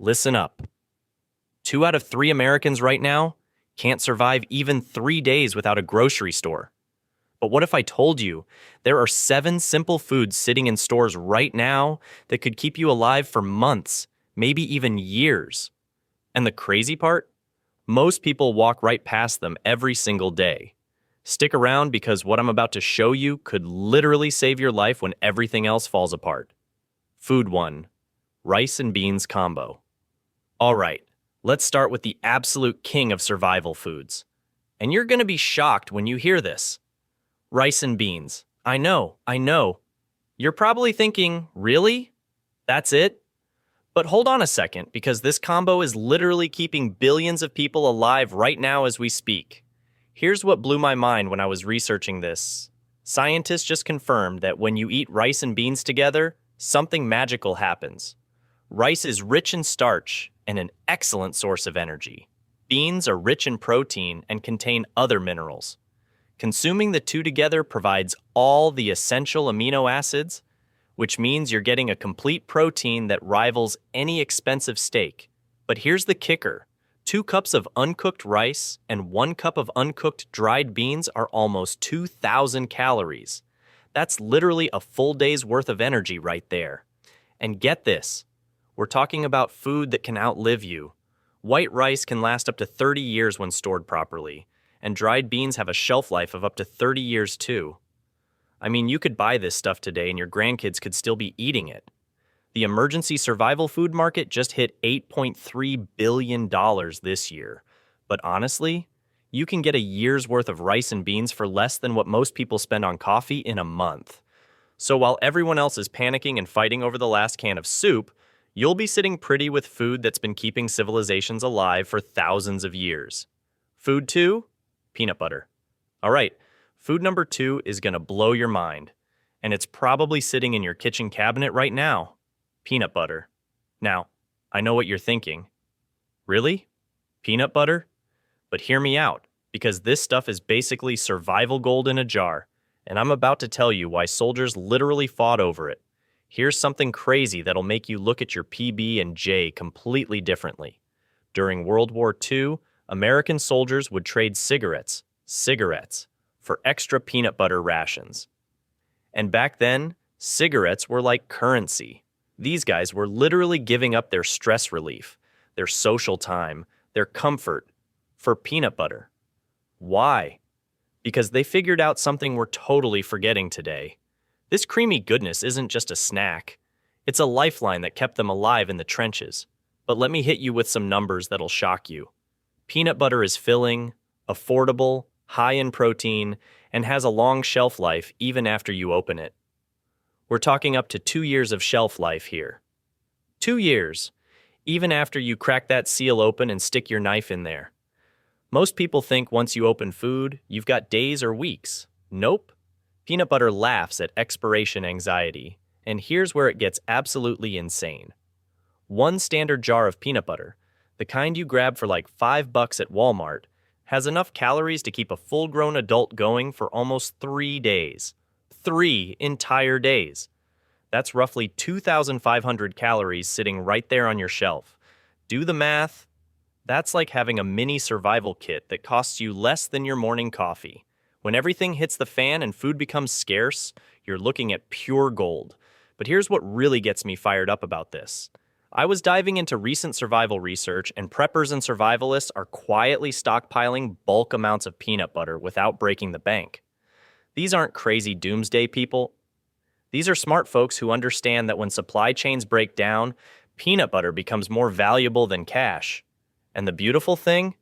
Listen up. 2 out of 3 Americans right now can't survive even 3 days without a grocery store. But what if I told you there are 7 simple foods sitting in stores right now that could keep you alive for months, maybe even years? And the crazy part? Most people walk right past them every single day. Stick around because what I'm about to show you could literally save your life when everything else falls apart. Food 1. Rice and beans combo. All right, let's start with the absolute king of survival foods. And you're going to be shocked when you hear this. Rice and beans. I know. You're probably thinking, really? That's it? But hold on a second, because this combo is literally keeping billions of people alive right now as we speak. Here's what blew my mind when I was researching this. Scientists just confirmed that when you eat rice and beans together, something magical happens. Rice is rich in starch and an excellent source of energy. Beans are rich in protein and contain other minerals. Consuming the two together provides all the essential amino acids, which means you're getting a complete protein that rivals any expensive steak. But here's the kicker. 2 cups of uncooked rice and 1 cup of uncooked dried beans are almost 2,000 calories. That's literally a full day's worth of energy right there. And get this, we're talking about food that can outlive you. White rice can last up to 30 years when stored properly, and dried beans have a shelf life of up to 30 years too. I mean, you could buy this stuff today and your grandkids could still be eating it. The emergency survival food market just hit $8.3 billion this year. But honestly, you can get a year's worth of rice and beans for less than what most people spend on coffee in a month. So while everyone else is panicking and fighting over the last can of soup, you'll be sitting pretty with food that's been keeping civilizations alive for thousands of years. Food 2? Peanut butter. All right, food number 2 is going to blow your mind, and it's probably sitting in your kitchen cabinet right now. Peanut butter. Now, I know what you're thinking. Really? Peanut butter? But hear me out, because this stuff is basically survival gold in a jar, and I'm about to tell you why soldiers literally fought over it. Here's something crazy that'll make you look at your PB and J completely differently. During World War II, American soldiers would trade cigarettes, for extra peanut butter rations. And back then, cigarettes were like currency. These guys were literally giving up their stress relief, their social time, their comfort, for peanut butter. Why? Because they figured out something we're totally forgetting today. This creamy goodness isn't just a snack. It's a lifeline that kept them alive in the trenches. But let me hit you with some numbers that'll shock you. Peanut butter is filling, affordable, high in protein, and has a long shelf life even after you open it. We're talking up to 2 years of shelf life here. 2 years, even after you crack that seal open and stick your knife in there. Most people think once you open food, you've got days or weeks. Nope. Peanut butter laughs at expiration anxiety, and here's where it gets absolutely insane. 1 standard jar of peanut butter, the kind you grab for like $5 at Walmart, has enough calories to keep a full-grown adult going for almost 3 days. 3 entire days. That's roughly 2,500 calories sitting right there on your shelf. Do the math. That's like having a mini survival kit that costs you less than your morning coffee. When everything hits the fan and food becomes scarce, you're looking at pure gold. But here's what really gets me fired up about this. I was diving into recent survival research, and preppers and survivalists are quietly stockpiling bulk amounts of peanut butter without breaking the bank. These aren't crazy doomsday people. These are smart folks who understand that when supply chains break down, peanut butter becomes more valuable than cash. And the beautiful thing?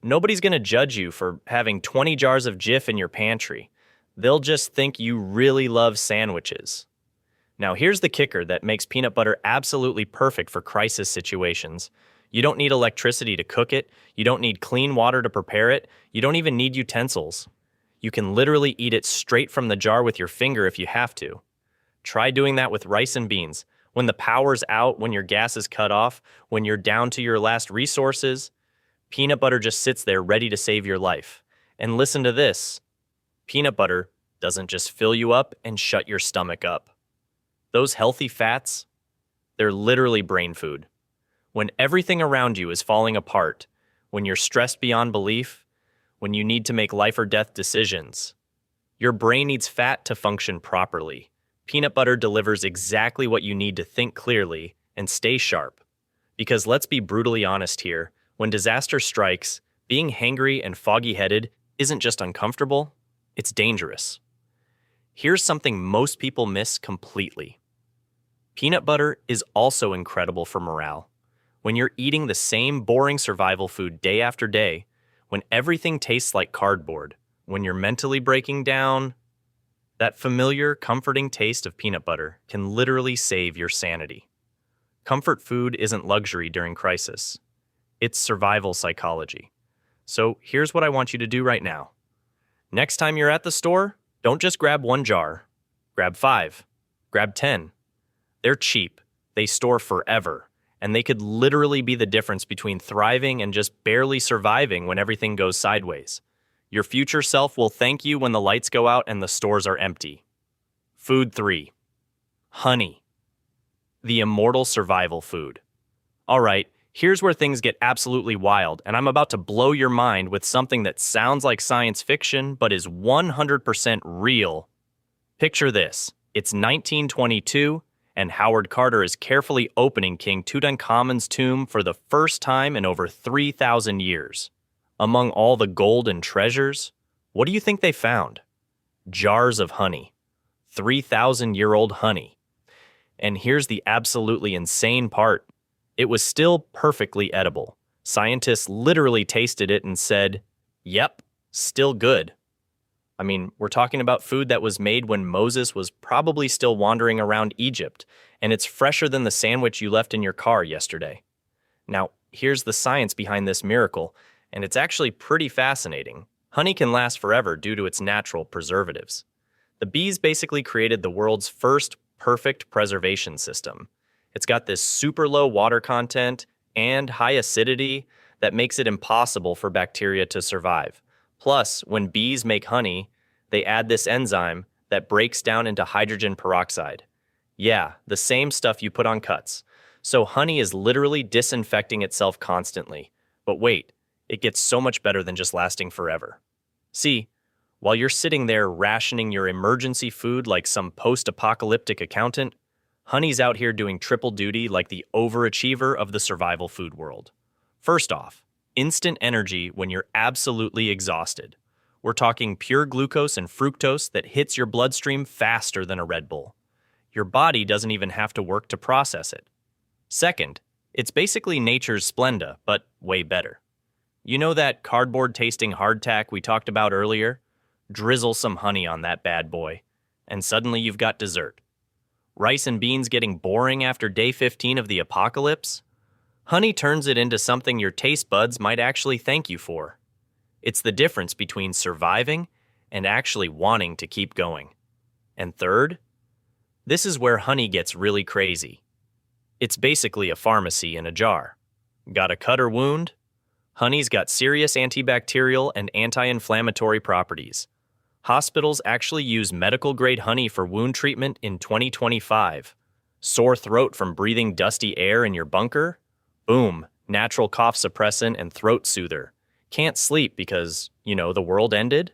Nobody's going to judge you for having 20 jars of Jif in your pantry. They'll just think you really love sandwiches. Now here's the kicker that makes peanut butter absolutely perfect for crisis situations. You don't need electricity to cook it, you don't need clean water to prepare it, you don't even need utensils. You can literally eat it straight from the jar with your finger if you have to. Try doing that with rice and beans. When the power's out, when your gas is cut off, when you're down to your last resources, peanut butter just sits there ready to save your life. And listen to this. Peanut butter doesn't just fill you up and shut your stomach up. Those healthy fats, they're literally brain food. When everything around you is falling apart, when you're stressed beyond belief, when you need to make life or death decisions. Your brain needs fat to function properly. Peanut butter delivers exactly what you need to think clearly and stay sharp. Because let's be brutally honest here, when disaster strikes, being hangry and foggy-headed isn't just uncomfortable, it's dangerous. Here's something most people miss completely. Peanut butter is also incredible for morale. When you're eating the same boring survival food day after day, when everything tastes like cardboard, when you're mentally breaking down, that familiar, comforting taste of peanut butter can literally save your sanity. Comfort food isn't luxury during crisis. It's survival psychology. So here's what I want you to do right now. Next time you're at the store, don't just grab one jar. Grab 5. Grab 10. They're cheap. They store forever. And they could literally be the difference between thriving and just barely surviving when everything goes sideways. Your future self will thank you when the lights go out and the stores are empty. Food 3. Honey. The immortal survival food. All right, here's where things get absolutely wild, and I'm about to blow your mind with something that sounds like science fiction but is 100% real. Picture this. It's 1922, and Howard Carter is carefully opening King Tutankhamun's tomb for the first time in over 3,000 years. Among all the gold and treasures, what do you think they found? Jars of honey. 3,000-year-old honey. And here's the absolutely insane part. It was still perfectly edible. Scientists literally tasted it and said, "Yep, still good." I mean, we're talking about food that was made when Moses was probably still wandering around Egypt, and it's fresher than the sandwich you left in your car yesterday. Now, here's the science behind this miracle, and it's actually pretty fascinating. Honey can last forever due to its natural preservatives. The bees basically created the world's first perfect preservation system. It's got this super low water content and high acidity that makes it impossible for bacteria to survive. Plus, when bees make honey, they add this enzyme that breaks down into hydrogen peroxide. Yeah, the same stuff you put on cuts. So honey is literally disinfecting itself constantly. But wait, it gets so much better than just lasting forever. See, while you're sitting there rationing your emergency food like some post-apocalyptic accountant, honey's out here doing triple duty like the overachiever of the survival food world. First off, instant energy when you're absolutely exhausted. We're talking pure glucose and fructose that hits your bloodstream faster than a Red Bull. Your body doesn't even have to work to process it. Second, it's basically nature's Splenda, but way better. You know that cardboard-tasting hardtack we talked about earlier? Drizzle some honey on that bad boy, and suddenly you've got dessert. Rice and beans getting boring after day 15 of the apocalypse? Honey turns it into something your taste buds might actually thank you for. It's the difference between surviving and actually wanting to keep going. And third, this is where honey gets really crazy. It's basically a pharmacy in a jar. Got a cut or wound? Honey's got serious antibacterial and anti-inflammatory properties. Hospitals actually use medical-grade honey for wound treatment in 2025. Sore throat from breathing dusty air in your bunker? Boom, natural cough suppressant and throat soother. Can't sleep because, the world ended?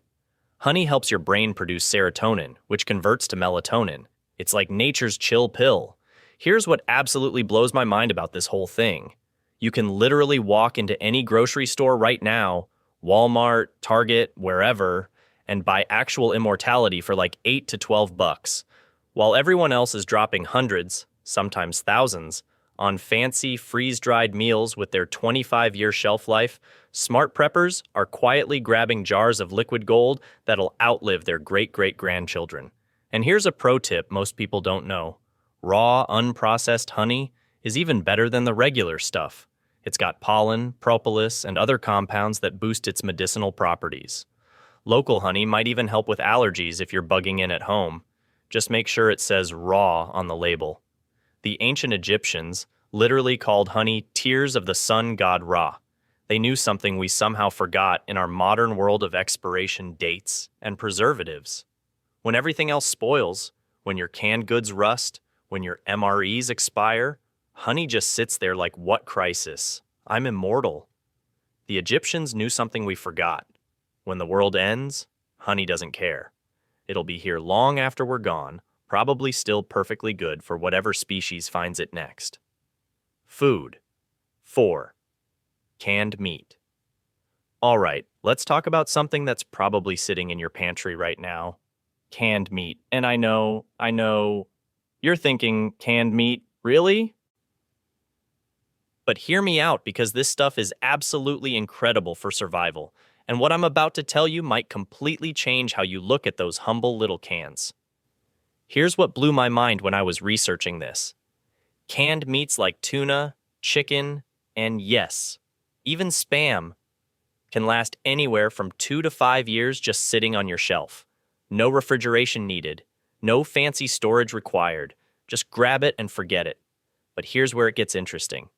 Honey helps your brain produce serotonin, which converts to melatonin. It's like nature's chill pill. Here's what absolutely blows my mind about this whole thing. You can literally walk into any grocery store right now, Walmart, Target, wherever, and buy actual immortality for like $8 to $12. While everyone else is dropping hundreds, sometimes thousands, on fancy freeze-dried meals with their 25-year shelf life, smart preppers are quietly grabbing jars of liquid gold that'll outlive their great-great-grandchildren. And here's a pro tip most people don't know. Raw, unprocessed honey is even better than the regular stuff. It's got pollen, propolis, and other compounds that boost its medicinal properties. Local honey might even help with allergies if you're bugging in at home. Just make sure it says raw on the label. The ancient Egyptians literally called honey tears of the sun god Ra. They knew something we somehow forgot in our modern world of expiration dates and preservatives. When everything else spoils, when your canned goods rust, when your MREs expire, Honey just sits there like, what crisis? I'm immortal. The Egyptians knew something we forgot. When the world ends, honey doesn't care. It'll be here long after we're gone, probably still perfectly good for whatever species finds it next. Food. 4. Canned meat. All right, let's talk about something that's probably sitting in your pantry right now. Canned meat. And I know, you're thinking, canned meat, really? But hear me out, because this stuff is absolutely incredible for survival, and what I'm about to tell you might completely change how you look at those humble little cans. Here's what blew my mind when I was researching this. Canned meats like tuna, chicken, and yes, even Spam can last anywhere from 2 to 5 years just sitting on your shelf. No refrigeration needed, no fancy storage required. Just grab it and forget it. But here's where it gets interesting.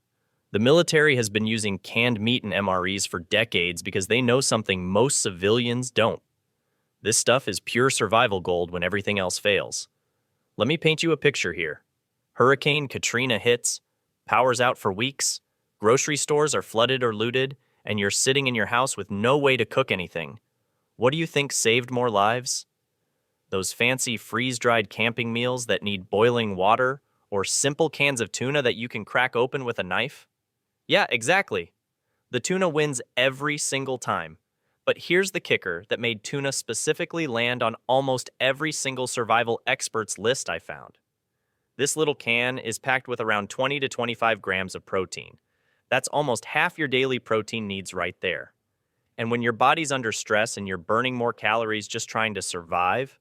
The military has been using canned meat in MREs for decades because they know something most civilians don't. This stuff is pure survival gold when everything else fails. Let me paint you a picture here. Hurricane Katrina hits, power's out for weeks, grocery stores are flooded or looted, and you're sitting in your house with no way to cook anything. What do you think saved more lives? Those fancy freeze-dried camping meals that need boiling water, or simple cans of tuna that you can crack open with a knife? Yeah, exactly. The tuna wins every single time. But here's the kicker that made tuna specifically land on almost every single survival expert's list I found. This little can is packed with around 20 to 25 grams of protein. That's almost half your daily protein needs right there. And when your body's under stress and you're burning more calories just trying to survive,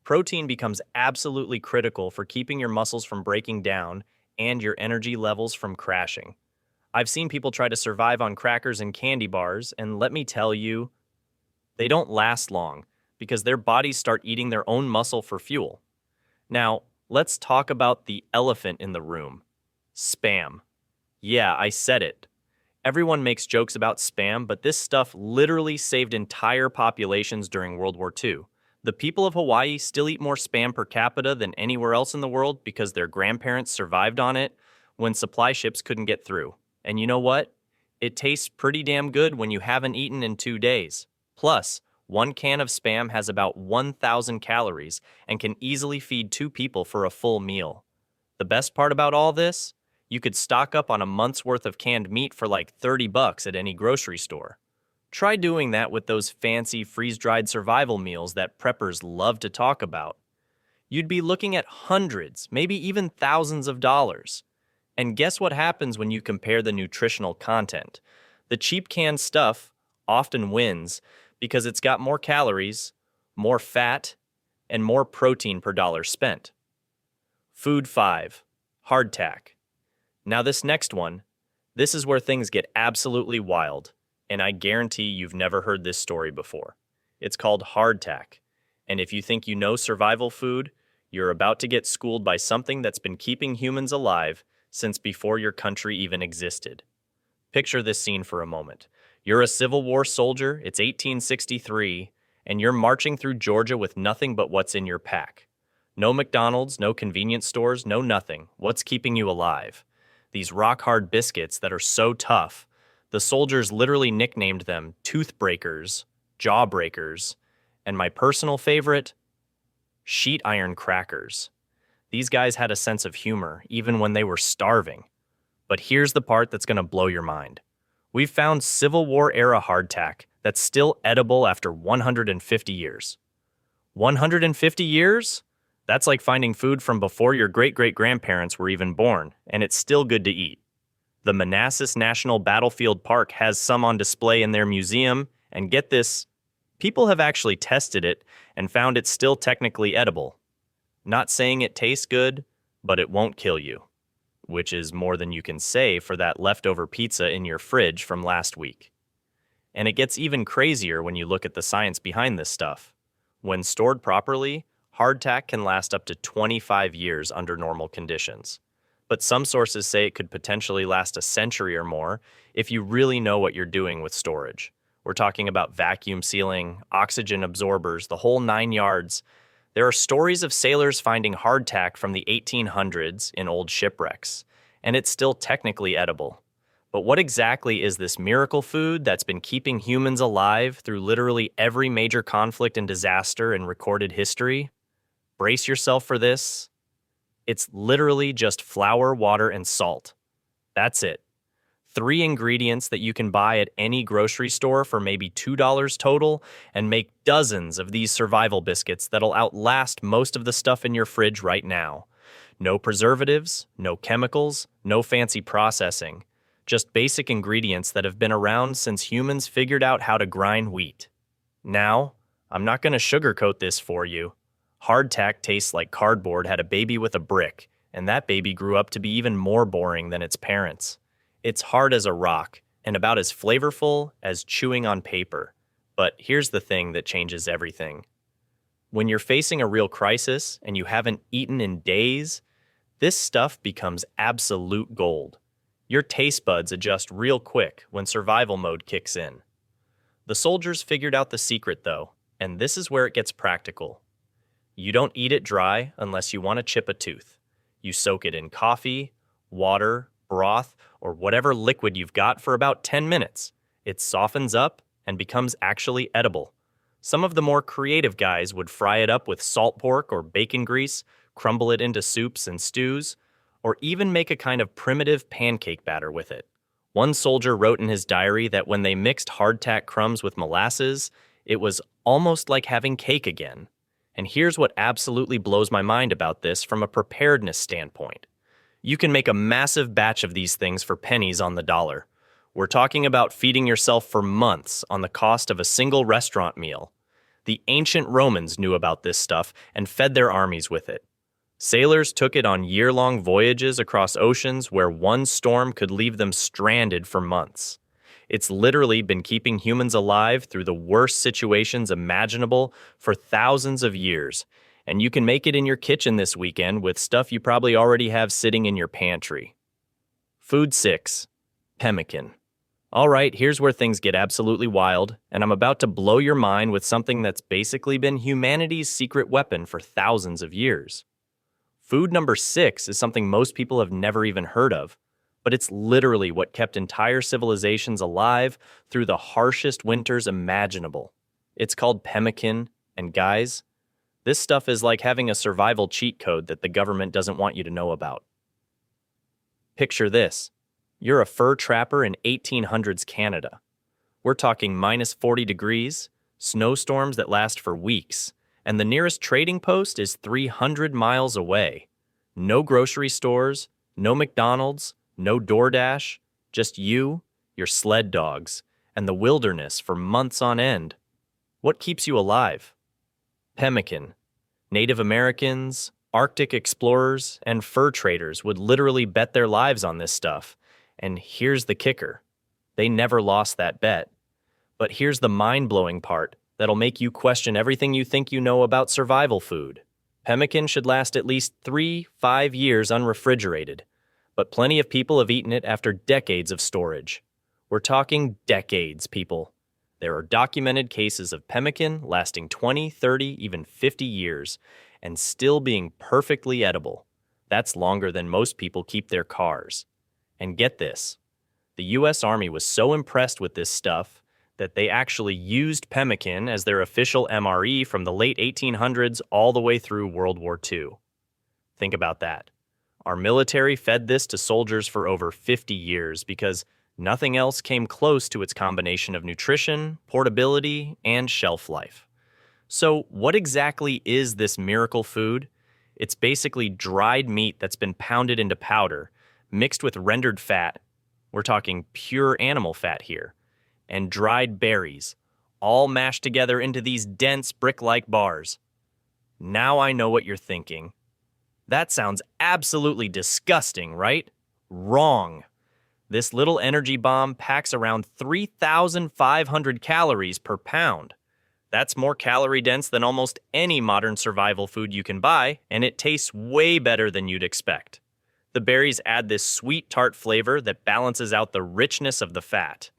protein becomes absolutely critical for keeping your muscles from breaking down and your energy levels from crashing. I've seen people try to survive on crackers and candy bars, and let me tell you, they don't last long because their bodies start eating their own muscle for fuel. Now, let's talk about the elephant in the room. Spam. Yeah, I said it. Everyone makes jokes about spam, but this stuff literally saved entire populations during World War II. The people of Hawaii still eat more spam per capita than anywhere else in the world because their grandparents survived on it when supply ships couldn't get through. And you know what? It tastes pretty damn good when you haven't eaten in 2 days. Plus, 1 can of Spam has about 1,000 calories and can easily feed 2 people for a full meal. The best part about all this? You could stock up on a month's worth of canned meat for like $30 at any grocery store. Try doing that with those fancy freeze-dried survival meals that preppers love to talk about. You'd be looking at hundreds, maybe even thousands of dollars. And guess what happens when you compare the nutritional content? The cheap canned stuff often wins because it's got more calories, more fat, and more protein per dollar spent. Food 5. Hardtack. Now this next one, this is where things get absolutely wild, and I guarantee you've never heard this story before. It's called hardtack, and if you think you know survival food, you're about to get schooled by something that's been keeping humans alive since before your country even existed. Picture this scene for a moment. You're a Civil War soldier, it's 1863, and you're marching through Georgia with nothing but what's in your pack. No McDonald's, no convenience stores, no nothing. What's keeping you alive? These rock-hard biscuits that are so tough, the soldiers literally nicknamed them tooth breakers, jaw breakers, and my personal favorite, sheet iron crackers. These guys had a sense of humor, even when they were starving. But here's the part that's going to blow your mind. We've found Civil War-era hardtack that's still edible after 150 years. 150 years? That's like finding food from before your great-great-grandparents were even born, and it's still good to eat. The Manassas National Battlefield Park has some on display in their museum, and get this, people have actually tested it and found it's still technically edible. Not saying it tastes good, but it won't kill you, which is more than you can say for that leftover pizza in your fridge from last week. And it gets even crazier when you look at the science behind this stuff. When stored properly, hardtack can last up to 25 years under normal conditions. But some sources say it could potentially last a century or more if you really know what you're doing with storage. We're talking about vacuum sealing, oxygen absorbers, the whole 9 yards. There are stories of sailors finding hardtack from the 1800s in old shipwrecks, and it's still technically edible. But what exactly is this miracle food that's been keeping humans alive through literally every major conflict and disaster in recorded history? Brace yourself for this. It's literally just flour, water, and salt. That's it. Three ingredients that you can buy at any grocery store for maybe $2 total and make dozens of these survival biscuits that'll outlast most of the stuff in your fridge right now. No preservatives, no chemicals, no fancy processing. Just basic ingredients that have been around since humans figured out how to grind wheat. Now, I'm not going to sugarcoat this for you. Hardtack tastes like cardboard had a baby with a brick, and that baby grew up to be even more boring than its parents. It's hard as a rock, and about as flavorful as chewing on paper. But here's the thing that changes everything. When you're facing a real crisis and you haven't eaten in days, this stuff becomes absolute gold. Your taste buds adjust real quick when survival mode kicks in. The soldiers figured out the secret, though, and this is where it gets practical. You don't eat it dry unless you want to chip a tooth. You soak it in coffee, water, broth, or whatever liquid you've got for about 10 minutes. It softens up and becomes actually edible. Some of the more creative guys would fry it up with salt pork or bacon grease, crumble it into soups and stews, or even make a kind of primitive pancake batter with it. One soldier wrote in his diary that when they mixed hardtack crumbs with molasses, it was almost like having cake again. And here's what absolutely blows my mind about this from a preparedness standpoint. You can make a massive batch of these things for pennies on the dollar. We're talking about feeding yourself for months on the cost of a single restaurant meal. The ancient Romans knew about this stuff and fed their armies with it. Sailors took it on year-long voyages across oceans where one storm could leave them stranded for months. It's literally been keeping humans alive through the worst situations imaginable for thousands of years. And you can make it in your kitchen this weekend with stuff you probably already have sitting in your pantry. Food 6. Pemmican. All right, here's where things get absolutely wild, and I'm about to blow your mind with something that's basically been humanity's secret weapon for thousands of years. Food number 6 is something most people have never even heard of, but it's literally what kept entire civilizations alive through the harshest winters imaginable. It's called pemmican, and guys, this stuff is like having a survival cheat code that the government doesn't want you to know about. Picture this. You're a fur trapper in 1800s Canada. We're talking minus 40 degrees, snowstorms that last for weeks, and the nearest trading post is 300 miles away. No grocery stores, no McDonald's, no DoorDash, just you, your sled dogs, and the wilderness for months on end. What keeps you alive? Pemmican. Native Americans, Arctic explorers, and fur traders would literally bet their lives on this stuff. And here's the kicker. They never lost that bet. But here's the mind-blowing part that'll make you question everything you think you know about survival food. Pemmican should last at least 3-5 years unrefrigerated, but plenty of people have eaten it after decades of storage. We're talking decades, people. There are documented cases of pemmican lasting 20, 30, even 50 years, and still being perfectly edible. That's longer than most people keep their cars. And get this, the U.S. Army was so impressed with this stuff that they actually used pemmican as their official MRE from the late 1800s all the way through World War II. Think about that. Our military fed this to soldiers for over 50 years because nothing else came close to its combination of nutrition, portability, and shelf life. So what exactly is this miracle food? It's basically dried meat that's been pounded into powder, mixed with rendered fat, we're talking pure animal fat here, and dried berries, all mashed together into these dense brick-like bars. Now I know what you're thinking. That sounds absolutely disgusting, right? Wrong. This little energy bomb packs around 3,500 calories per pound. That's more calorie dense than almost any modern survival food you can buy, and it tastes way better than you'd expect. The berries add this sweet tart flavor that balances out the richness of the fat.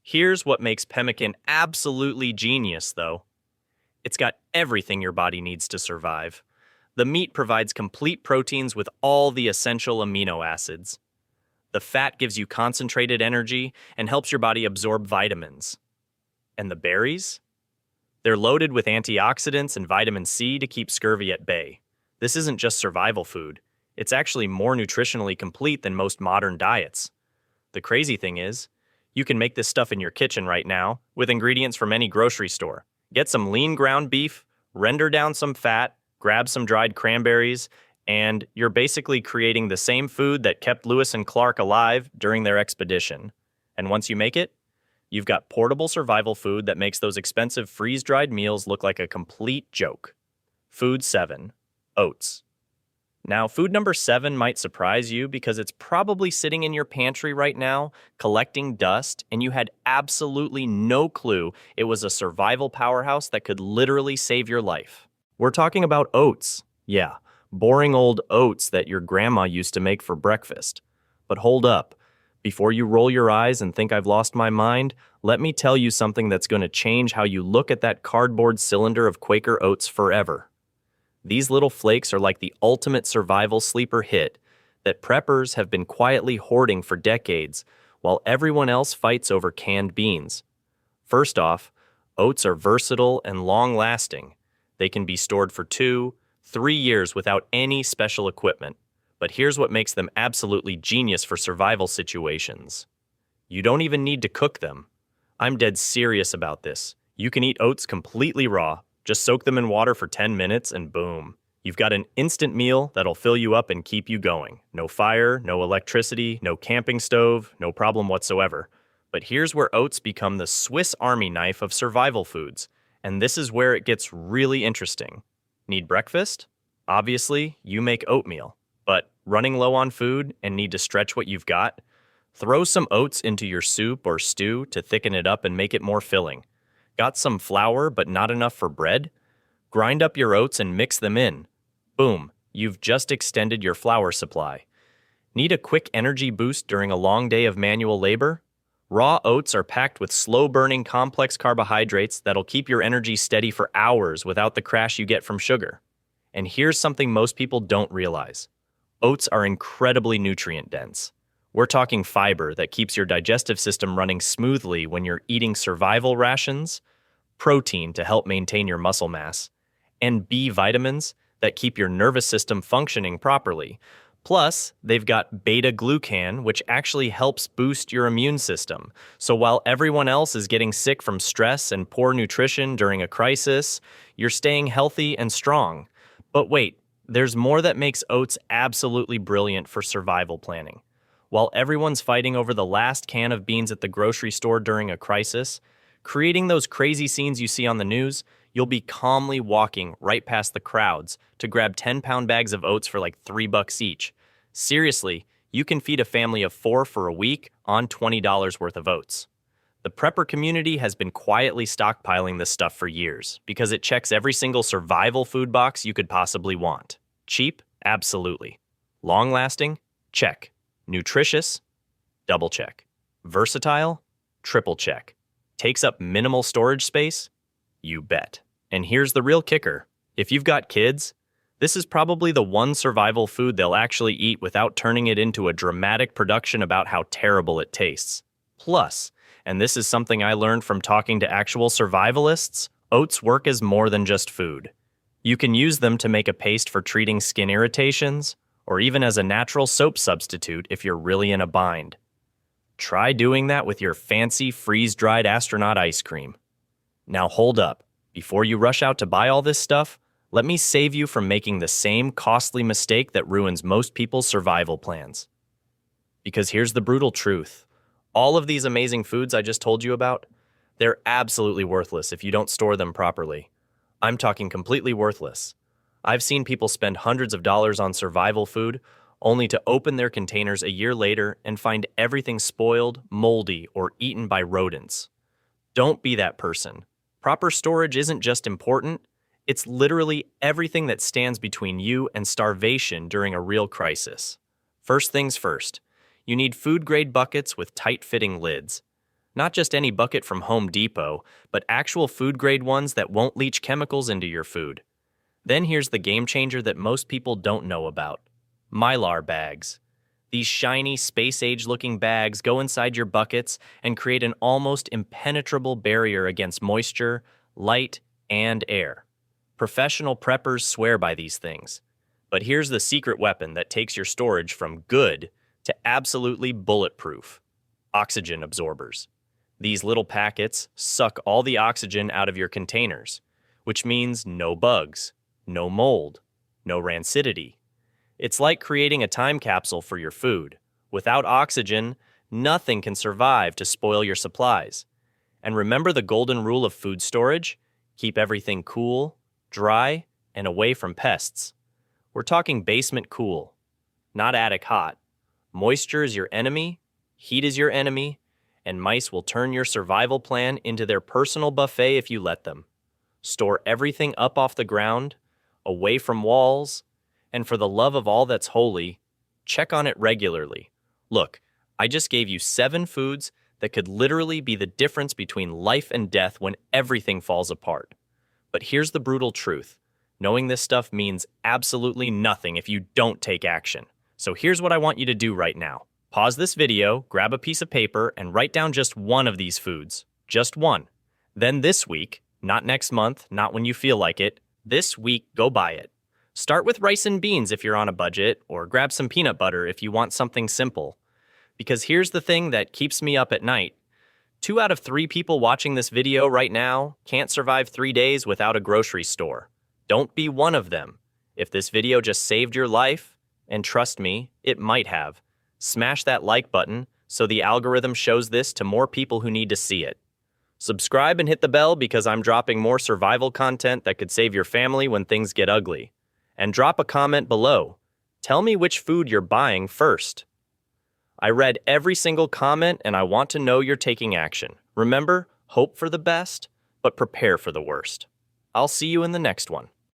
Here's what makes pemmican absolutely genius, though. It's got everything your body needs to survive. The meat provides complete proteins with all the essential amino acids. The fat gives you concentrated energy and helps your body absorb vitamins. And the berries? They're loaded with antioxidants and vitamin C to keep scurvy at bay. This isn't just survival food. It's actually more nutritionally complete than most modern diets. The crazy thing is, you can make this stuff in your kitchen right now with ingredients from any grocery store. Get some lean ground beef, render down some fat, grab some dried cranberries, and you're basically creating the same food that kept Lewis and Clark alive during their expedition. And once you make it, you've got portable survival food that makes those expensive freeze-dried meals look like a complete joke. Food 7. Oats. Now, food number 7 might surprise you because it's probably sitting in your pantry right now, collecting dust, and you had absolutely no clue it was a survival powerhouse that could literally save your life. We're talking about oats. Yeah, boring old oats that your grandma used to make for breakfast. But hold up. Before you roll your eyes and think I've lost my mind, let me tell you something that's going to change how you look at that cardboard cylinder of Quaker oats forever. These little flakes are like the ultimate survival sleeper hit that preppers have been quietly hoarding for decades while everyone else fights over canned beans. First off, oats are versatile and long-lasting. They can be stored for 2-3 years without any special equipment. But here's what makes them absolutely genius for survival situations. You don't even need to cook them. I'm dead serious about this. You can eat oats completely raw. Just soak them in water for 10 minutes and boom. You've got an instant meal that'll fill you up and keep you going. No fire, no electricity, no camping stove, no problem whatsoever. But here's where oats become the Swiss Army knife of survival foods. And this is where it gets really interesting. Need breakfast? Obviously, you make oatmeal. But running low on food and need to stretch what you've got? Throw some oats into your soup or stew to thicken it up and make it more filling. Got some flour but not enough for bread? Grind up your oats and mix them in. Boom, you've just extended your flour supply. Need a quick energy boost during a long day of manual labor? Raw oats are packed with slow-burning complex carbohydrates that'll keep your energy steady for hours without the crash you get from sugar. And here's something most people don't realize. Oats are incredibly nutrient-dense. We're talking fiber that keeps your digestive system running smoothly when you're eating survival rations, protein to help maintain your muscle mass, and B vitamins that keep your nervous system functioning properly. Plus, they've got beta-glucan, which actually helps boost your immune system. So while everyone else is getting sick from stress and poor nutrition during a crisis, you're staying healthy and strong. But wait, there's more that makes oats absolutely brilliant for survival planning. While everyone's fighting over the last can of beans at the grocery store during a crisis, creating those crazy scenes you see on the news, you'll be calmly walking right past the crowds to grab 10-pound bags of oats for like $3 each. Seriously, you can feed a family of 4 for a week on $20 worth of oats. The prepper community has been quietly stockpiling this stuff for years because it checks every single survival food box you could possibly want. Cheap? Absolutely. Long-lasting? Check. Nutritious? Double check. Versatile? Triple check. Takes up minimal storage space? You bet. And here's the real kicker. If you've got kids, this is probably the one survival food they'll actually eat without turning it into a dramatic production about how terrible it tastes. Plus, and this is something I learned from talking to actual survivalists, oats work as more than just food. You can use them to make a paste for treating skin irritations, or even as a natural soap substitute if you're really in a bind. Try doing that with your fancy freeze-dried astronaut ice cream. Now hold up. Before you rush out to buy all this stuff, let me save you from making the same costly mistake that ruins most people's survival plans. Because here's the brutal truth. All of these amazing foods I just told you about, they're absolutely worthless if you don't store them properly. I'm talking completely worthless. I've seen people spend hundreds of dollars on survival food only to open their containers a year later and find everything spoiled, moldy, or eaten by rodents. Don't be that person. Proper storage isn't just important, it's literally everything that stands between you and starvation during a real crisis. First things first, you need food-grade buckets with tight-fitting lids. Not just any bucket from Home Depot, but actual food-grade ones that won't leach chemicals into your food. Then here's the game changer that most people don't know about. Mylar bags. These shiny, space-age looking bags go inside your buckets and create an almost impenetrable barrier against moisture, light, and air. Professional preppers swear by these things. But here's the secret weapon that takes your storage from good to absolutely bulletproof: oxygen absorbers. These little packets suck all the oxygen out of your containers, which means no bugs, no mold, no rancidity. It's like creating a time capsule for your food. Without oxygen, nothing can survive to spoil your supplies. And remember the golden rule of food storage? Keep everything cool, dry, and away from pests. We're talking basement cool, not attic hot. Moisture is your enemy, heat is your enemy, and mice will turn your survival plan into their personal buffet if you let them. Store everything up off the ground, away from walls, and for the love of all that's holy, check on it regularly. Look, I just gave you 7 foods that could literally be the difference between life and death when everything falls apart. But here's the brutal truth. Knowing this stuff means absolutely nothing if you don't take action. So here's what I want you to do right now. Pause this video, grab a piece of paper, and write down just one of these foods. Just one. Then this week, not next month, not when you feel like it, this week, go buy it. Start with rice and beans if you're on a budget, or grab some peanut butter if you want something simple. Because here's the thing that keeps me up at night. 2 out of 3 people watching this video right now can't survive 3 days without a grocery store. Don't be one of them. If this video just saved your life, and trust me, it might have, smash that like button so the algorithm shows this to more people who need to see it. Subscribe and hit the bell because I'm dropping more survival content that could save your family when things get ugly. And drop a comment below. Tell me which food you're buying first. I read every single comment and I want to know you're taking action. Remember, hope for the best, but prepare for the worst. I'll see you in the next one.